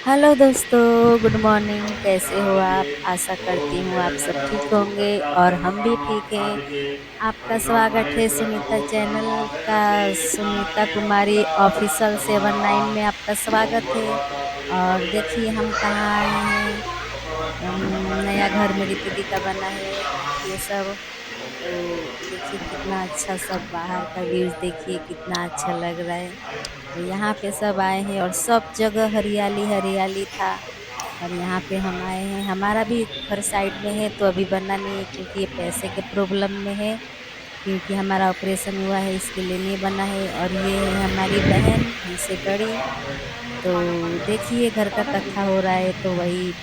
Hello दोस्तों, good morning. कैसे हो आप? आशा करती हूँ आप सब ठीक होंगे और हम भी ठीक हैं। आपका स्वागत है सुनीता चैनल का। सुनीता कुमारी ऑफिशियल 79 में आपका स्वागत है। और देखिए हम कहाँ आए हैं। नया घर मेरी दीदी का बना है, ये सब। तो देखिए कितना अच्छा सब बाहर का व्यूज, देखिए कितना अच्छा लग रहा है। तो यहाँ पे सब आए हैं और सब जगह हरियाली हरियाली था। और यहाँ पे हम आए हैं, हमारा भी घर साइड में है तो अभी बना नहीं है क्योंकि ये पैसे के प्रॉब्लम में है। क्योंकि हमारा ऑपरेशन हुआ है, इसके लिए नहीं बना है। और ये है हमारी बहन, हमसे बड़ी। तो देखिए घर का कथा हो रहा है तो वही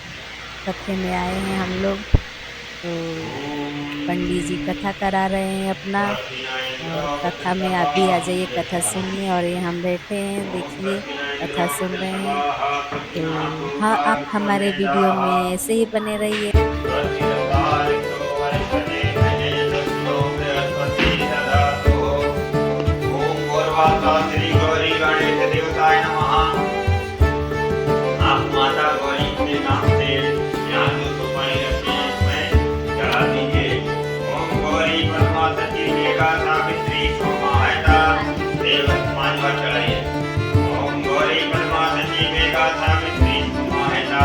कथे में आए हैं हम लोग। तो पंडित जी कथा करा रहे हैं अपना। और कथा में आप भी आ जाइए, कथा सुनिए। और ये हम बैठे हैं, देखिए कथा सुन रहे हैं। तो हाँ, आप हमारे वीडियो में ऐसे ही बने रहिए। श्री गौरी गणेश देवताय नमः। आप माता गौरी के नाम से यहाँ जो सुपारी रखी है इसमें चढ़ा दीजिए। ओम गौरी परमा सची मेघा सावित्री सोमायता देव 5 बार चढ़ाइए। ओम गौरी परमा सची मेघा सावित्री सोमायता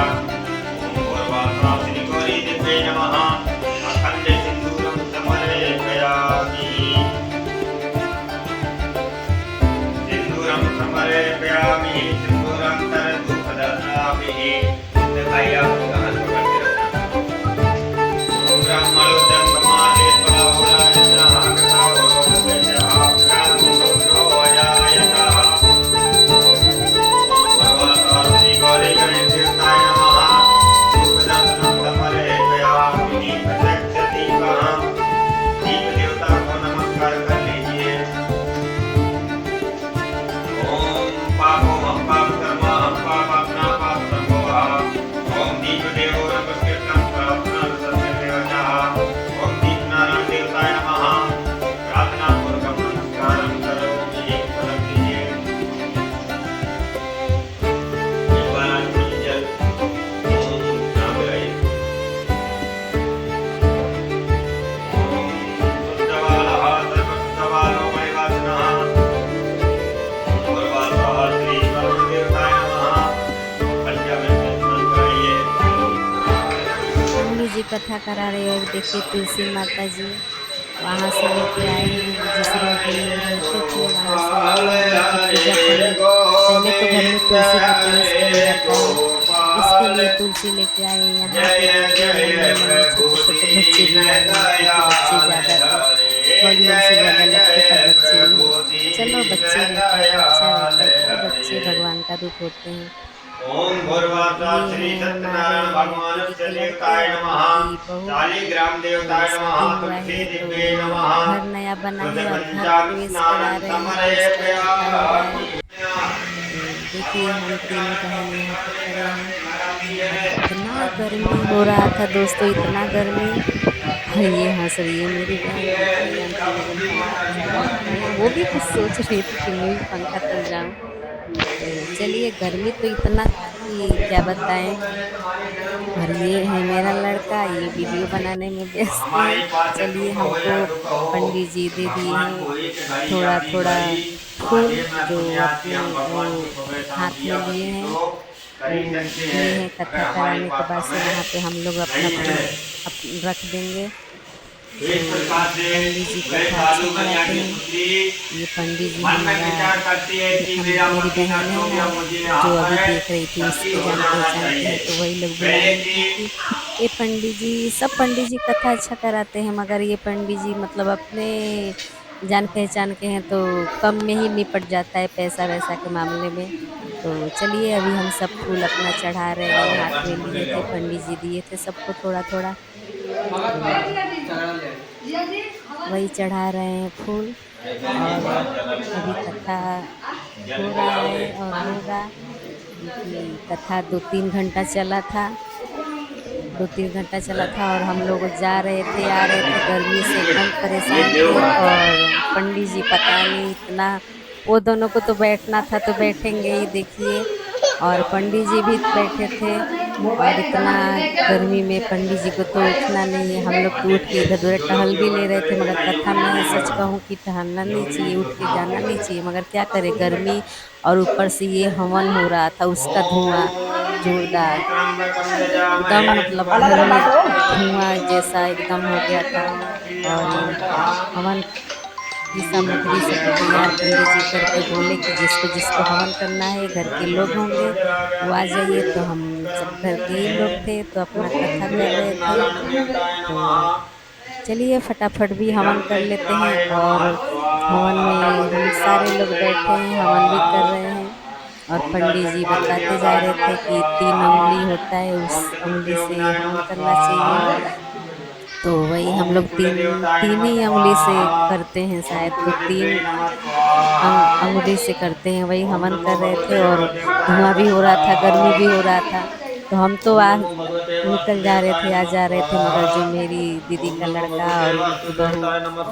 ओम गौरवा श्री गौरी दिव्ये नमः। अखंड सिंदूरम समर्पयामि। सिंदूरम समर्पयामि। सिंदूरम तरतु प्रददामि। दिखाइए आप हाथ पकड़ के रखना। ओम ब्रह्मणोदं ब्रह्मादे स्वाहोरायतः कृतावरोदयः प्राणोदो अजायतः। पूर्वतः श्री गौरी गणेश देवताय नमः। धूपदर्शनं समर्पयामि। प्रत्यक्ष दीपः। दीप देवता को नमस्कार कर लीजिए। ओम पापो हम पाप कर्म हम पाप अपना पाप संभव। ओम दीप देवो नमस्कृतं प्रार्थना सर्वदेवताः। ओम दीपनारायण देवताय नमः। प्रार्थना पूर्वक नमस्कारं करोमि। फलं दीजिए। एक बार आंखों जल। ओम नाम लगाइए। ओम शुद्धवालः सर्वशुद्धवालो मणिवासनः। श्री वरुण देवताय नमः। पंचामृत स्नान कराइए। पंडित जी कथा करा रहे हैं और देखिए तुलसी माता जी वहाँ से लेके आए हैं। जिस रूम पे ये रहते थे वहाँ से आए हैं उनकी पूजा करने। पहले तो घर में तुलसी का कलश नहीं रहता है, इसके लिए तुलसी लेके आए हैं। यहाँ पे देखिए नन्हे नन्हे छोटे छोटे बच्चे भी आए हैं क्योंकि बच्चे ज़्यादा थे, बड़ी लोग से ज़्यादा लगते पर बच्चे ही हैं। चलो बच्चे रहते हैं तो अच्छा रहता है क्योंकि बच्चे भगवान का रूप होते हैं। ओम और भूर्भुवः ये श्री है सत्यनारायण हमारे दीदी भगवानस्य के लड़के देवताय और नमः। उनकी बहू। शालिग्राम तो देवताय शादी नमः। हुआ तुलसी है तो दिव्ये नमः। घर नया बना है और घर शुद्धपंचामृत प्रवेश करा स्नानं रहे हैं, उसका कथा हो रहा है। समर्पयामि। तो देखिए हम तीनों बहन यहाँ पे खड़े हैं। और इतना गर्मी हो रहा था दोस्तों, इतना गर्मी। और ये हंस रही है मेरी बहन, देखिए हम तीनों बहन पंखा के सामने खड़े हैं। वो भी कुछ सोच रही थी कि मैं भी पंखा तल जाऊं। तो चलिए, गर्मी तो इतना था कि क्या बताएं। और ये है मेरा लड़का, ये वीडियो बनाने में व्यस्त है। हमारे पास चलिए, दुख हो हमको या दुख हो, पंडित जी दे दिए भगवान हैं कोई चढ़ाई थोड़ा जाती थोड़ा बड़ी। फूल, महादेव में जो पुण्य आती अपने हम वो भगवान की सुबह शाम हाथ में दिया लिए बत्ती हैं। तो कर वो ही सकते दिए हैं। हैं, अगर कथा हमारे कराने के पास बाद से समय वहाँ पे हम लोग अपना नहीं फूल है। रख देंगे। तो इस प्रकार से पंडित जी वे कथा अच्छा साधु कन्या कराते की हैं। पुत्री ये पंडित जी मन में हमारा विचार करती है कि मेरा मेरी पति बहन नष्ट है हो ना, गया, मुझे यहाँ जो पर अभी देख रही थी, सती उसको हो जान जाना पहचान के चाहिए। हैं तो वही लोग बुला पहले रहे हैं की कि ये पंडित जी, सब पंडित जी कथा अच्छा कराते हैं मगर ये पंडित जी मतलब अपने जान पहचान के हैं तो कम में ही निपट जाता है पैसा वैसा के मामले में। तो चलिए, अभी हम सब फूल अपना चढ़ा रहे हैं, हाथ में लिए थे, पंडित जी दिए थे सबको थोड़ा थोड़ा। तो वही चढ़ा रहे हैं फूल। और अभी कथा हो रहा है और होगा, क्योंकि कथा 2-3 घंटा चला था। 2-3 घंटा चला था और हम लोग जा रहे थे आ रहे थे, गर्मी से एकदम ये परेशान देव थे। माता और पंडित जी पता नहीं इतना, वो दोनों को तो बैठना था तो बैठेंगे ही, देखिए और पंडित जी भी बैठे थे। और इतना गर्मी में पंडित जी को तो उठना नहीं है, हम लोग तो उठ के इधर उधर टहल भी ले रहे थे, मगर कथा में सच कहूँ कि टहलना नहीं चाहिए, उठ के जाना नहीं चाहिए, मगर क्या करें गर्मी। और ऊपर से ये हवन हो रहा था, उसका धुआं जोरदार एकदम, मतलब घर में धुआं जैसा एकदम हो गया था। और हवन की सामग्री सब तैयार पंडित जी करके बोले कि जिसको जिसको हवन करना है, घर के लोग होंगे वो आ जाइए। तो हम सब घर के ही लोग थे, तो अपना कथा कर रहे थे। तो चलिए फटाफट भी हवन कर लेते हैं। और हवन में हम सारे लोग बैठे हैं, हवन भी कर रहे हैं। और पंडित जी बताते जा रहे थे कि 3 उंगली होता है, उस उंगली से हवन करना चाहिए। तो वही हम लोग तीन तीन ही उंगली से करते हैं शायद, तो तीन अंगुली से करते हैं, वही हवन कर रहे थे। और धुआं भी हो रहा था, गर्मी भी हो रहा था। तो हम तो आ निकल जा रहे थे, आ जा रहे थे, मगर जो मेरी दीदी का लड़का और उनकी बहू,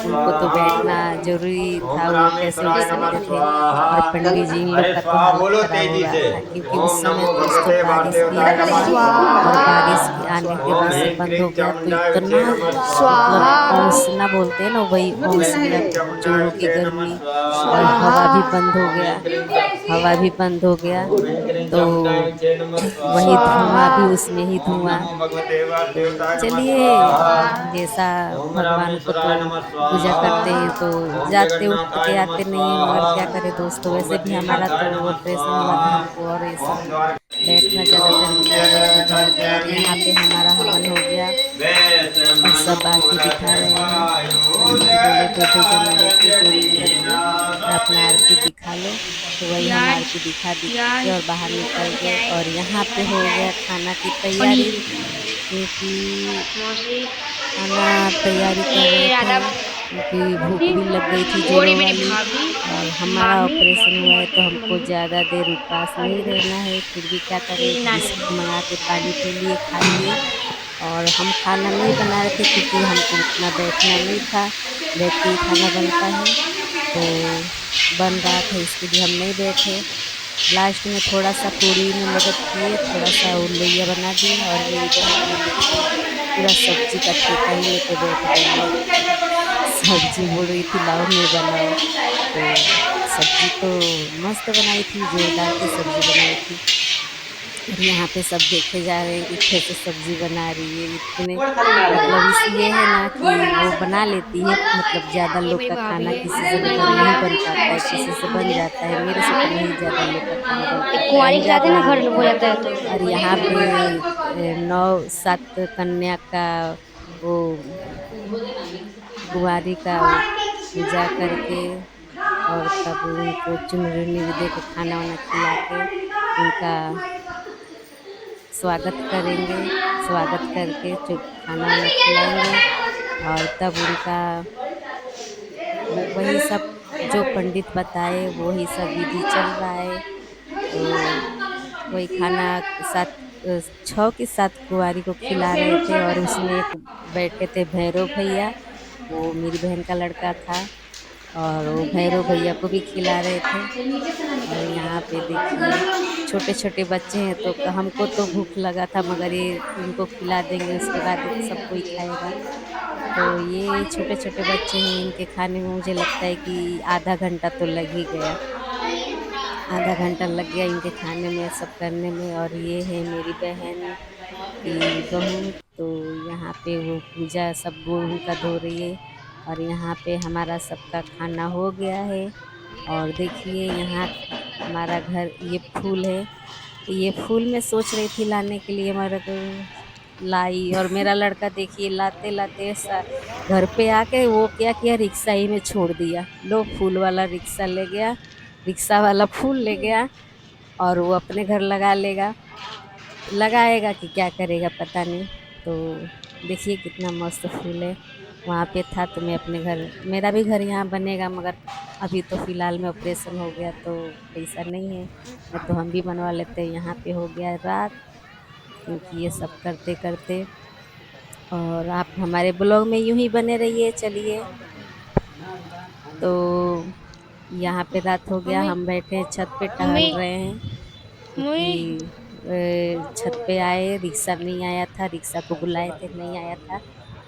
उनको तो बैठना जरूरी था, वो कैसे उठ सकते थे। और पंडित जी इन लोग का तो हालत बोलो खराब हो तेजी रहा से। था, क्योंकि ओम उस समय नमो दोस्तों भगवते बारिश भी आ वासुदेवाय गया। नमः। और बारिश के आने के ओम बाद से ह्रीं बंद क्लीं हो गया, तो चामुंडाय इतना विद्महे नमः मतलब स्वाहा। औसना बोलते हैं ना, वही ओम औस ह्रीं गया, क्लीं चामुंडाय जोरों की विद्महे नमः गर्मी। और स्वाहा। हवा भी बंद हो ओम गया, ह्रीं क्लीं चामुंडाय हवा भी बंद हो गया। ओम ह्रीं क्लीं तो चामुंडाय विद्महे नमः वही स्वाहा। धुआं भी, उसमें ही ओम धुआं। नमो भगवते तो वासुदेवाय नमः चलिए, स्वाहा। जैसा ओम भगवान को तो रामेश्वराय नमः पूजा करते स्वाहा। हैं, तो ओम जाते उठ जगन्नाथाय के नमः आते नहीं है, मगर क्या स्वाहा। करे दोस्तों, ओम वैसे भी हमारा बद्रीनाथाय तो नमः ऑपरेशन हुआ था स्वाहा। हमको, और ये सब ओम द्वार बैठना ज़्यादातर नहीं है इधर उधर। और यहाँ पे हमारा हवन हो गया, और सब आरती दिखा रहे हैं। पंडित जी बोले 2-2 जन लेके जोड़ी करके और अपना आरती दिखा लो। तो वही हम आरती दिखा के और बाहर निकल गए। और यहाँ पे हो गया खाना की तैयारी, क्योंकि खाना तैयारी कर रहे थे, क्योंकि भूख भी लग गई थी जोरों वाली। और हमारा ऑपरेशन हुआ है, तो हमको ज़्यादा देर उपवास नहीं रहना है, फिर भी क्या करें, बिस्कुट मंगा के पानी पी लिए, खा लिए। और हम खाना नहीं बना रहे थे, क्योंकि हमको उतना बैठना नहीं था, बैठ के ही खाना बनता है। तो बन रहा था, इसके लिए हम नहीं बैठे। लास्ट में थोड़ा सा पूड़ी में मदद किए, थोड़ा सा वो लोइया बना दिए। और मेरी बहन ये देखिए पूरा सब्जी का ठेका ही लेके बैठ गई है। सब्जी बोल रही थी लाओ मैं बनाओ। तो सब्जी तो मस्त बनाई थी, जोरदार की सब्जी बनाई थी। और यहाँ पे सब देखे जा रहे हैं कि कैसे सब्जी बना रही है, इतने मतलब इस ये है ना कि वो बना लेती है, मतलब ज़्यादा ये लोग मेरी का खाना भाभी है, किसी से मेरी घर नहीं भैया, बन पाता है, मौसी, किसी से बन जाता है, मेरे से तो नहीं ज़्यादा लोग का खाना बन एक पाता है, कुंवारी के अंदाज जाते हैं ना नहीं घर हो होता है। जाता है तो और यहाँ पे 9-7 कन्या का वो कुंवारी का वो पूजा करके, और तब उनको चुनरी दे के खाना वाना खिला के उनका स्वागत करेंगे। स्वागत करके खाना वाना खिलाएंगे। और तब उनका वही सब जो पंडित बताए वही सब विधि चल रहा है। तो वही खाना 6 की 7 कुंवारी को खिला रहे थे। और उसमें एक बैठे थे भैरव भैया, वो मेरी बहन का लड़का था, और वो भैरव भैया को भी खिला रहे थे। और यहाँ पे देखिए छोटे छोटे बच्चे हैं, तो हमको तो भूख लगा था, मगर ये इनको खिला देंगे, उसके बाद सब कोई खाएगा। तो ये छोटे छोटे बच्चे हैं, इनके खाने में मुझे लगता है कि आधा घंटा तो लग ही गया, आधा घंटा लग गया इनके खाने में, सब करने में। और ये है मेरी बहन की बहू, तो यहाँ पे वो पूजा सब वो उनका धो रही है। और यहाँ पे हमारा सबका खाना हो गया है। और देखिए यहाँ हमारा घर, ये फूल है, ये फूल मैं सोच रही थी लाने के लिए, मगर लाई। और मेरा लड़का देखिए लाते लाते घर पे आके वो क्या किया, रिक्शा ही में छोड़ दिया, लो फूल वाला रिक्शा ले गया, रिक्शा वाला फूल ले गया। और वो अपने घर लगा लेगा, लगाएगा कि क्या करेगा पता नहीं। तो देखिए कितना मस्त फूल है। वहाँ पे था तो मैं अपने घर, मेरा भी घर यहाँ बनेगा, मगर अभी तो फ़िलहाल में ऑपरेशन हो गया तो पैसा नहीं है, नहीं तो हम भी बनवा लेते। यहाँ पे हो गया रात, क्योंकि ये सब करते करते। और आप हमारे ब्लॉग में यूं ही बने रहिए। चलिए, तो यहाँ पे रात हो गया, मम्मी हम बैठे हैं छत पे मम्मी टहल रहे हैं। क्योंकि छत पे आए, रिक्शा नहीं आया था, रिक्शा को बुलाए थे, नहीं आया था,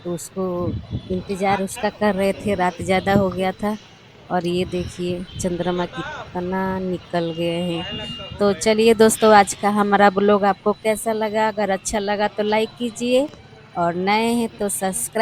तो उसको इंतजार उसका कर रहे थे, रात ज़्यादा हो गया था। और ये देखिए चंद्रमा कितना निकल गए हैं। तो चलिए दोस्तों, आज का हमारा ब्लॉग आपको कैसा लगा? अगर अच्छा लगा तो लाइक कीजिए और नए हैं तो सब्सक्राइब